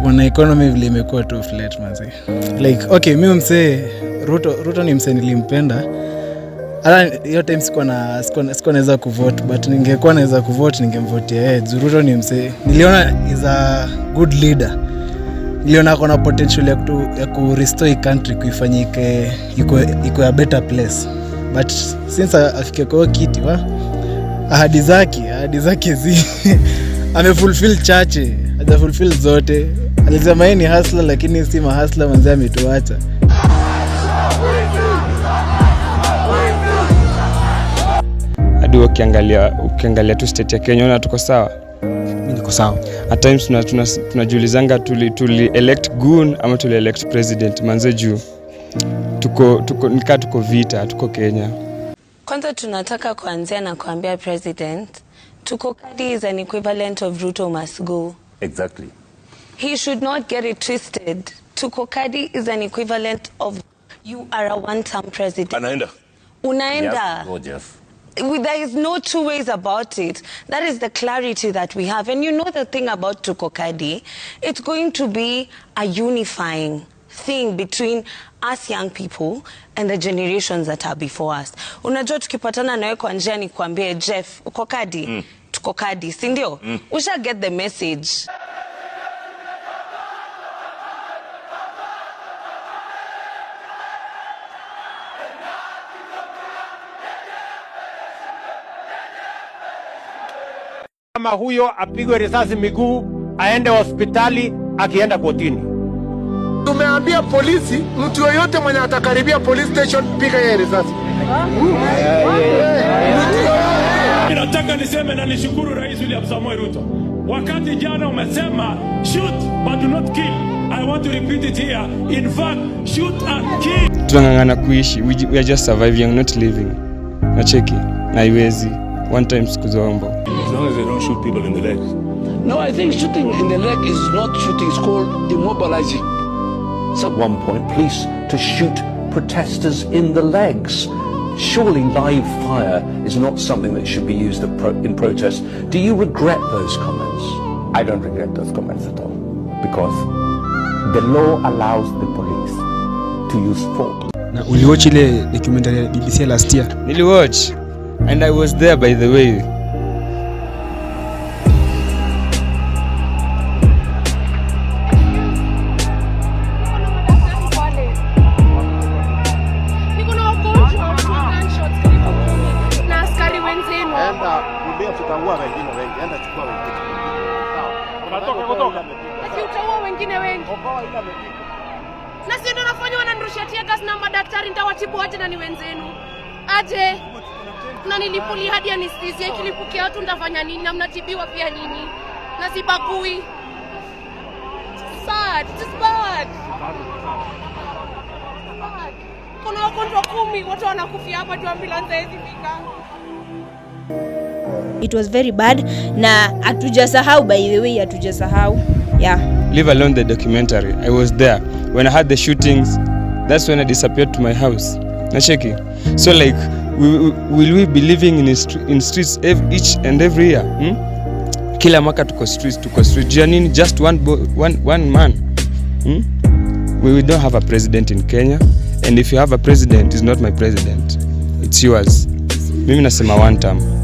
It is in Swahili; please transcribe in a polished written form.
wana economy vile imekuwa too flat manzi. Like okay, mimi msee Ruto ni msee nilimpenda. Hata hiyo time sikuwa naweza kuvote, but ningekuwa naweza kuvote ningemvotea yeye. Ruto ni msee niliona is a good leader. Niliona ako na potential ya ku restore country, kuifanyike iko a better place. But since afike kwa kiti ahadi zake amefulfill chache, hajafulfill zote. Alisema yeye ni hustler lakini si mahustler manzi, ametuacha. Hadi ukiangalia tu state ya Kenya na tuko sawa. Mimi niko sawa. At times tunajulizanga tuli elect goon ama tuli elect president manze, juu tuko vita, tuko Kenya. Kwanza tunataka kuanzia na kuambia president Tukokadi is an equivalent of Ruto must go. Exactly. He should not get it twisted. Tukokadi is an equivalent of you are a one-term president. Unaenda. Yes, gorgeous. There is no two ways about it. That is the clarity that we have. And you know the thing about Tukokadi, it's going to be a unifying thing between us young people and the generations that are before us. Unajua tukipatana nawe kwa njia ni kuambie Jeff, uko kadi? Tuko kadi, si ndio? Usha get the message. Kama huyo apigwe risasi miguu, aende hospitali, akienda kotini. Tumeambia polisi, mtu yoyote mwenye atakaribia police station, piga yeye risasi. Nataka niseme na nishukuru Rais William Samoei Ruto. Wakati jana umesema shoot but do not kill. I want to repeat it here. In fact, shoot and kill. Tunang'ang'ana kuishi. We are just surviving, not living. Nacheki. Na iwezi. One time siku zombo. As long as they don't shoot people in the legs. No, I think shooting in the leg is not shooting. It's called immobilizing. At one point, police to shoot protesters in the legs. Surely live fire is not something that should be used in protest. Do you regret those comments? I don't regret those comments at all, because the law allows the police to use force. Na uliwatch ile documentary ya BBC last year? Niliwatch and I was there, by the way. Na sisi tunafanya wananirushia tia gas na madaktari, nitawatibu aje na ni wenzenu? Aje. Na nilipuli hadi anesthesia, ikilipukia watu nitafanya nini? Na mnatibiwa pia nini? Na sibagui. Sad, it's bad. Kuna wagonjwa 10 watu wanakufia hapa tu, ambulance hizi fika. It was very bad na hatujasahau, by the way, hatujasahau. Yeah. Leave alone the documentary. I was there. When I had the shootings, that's when I disappeared to my house. Nacheki. So like, will we be living in streets each and every year? Kila mwaka tuko streets. Janini, just one man. We don't have a president in Kenya. And if you have a president, it's not my president. It's yours. Mimi nasema one term.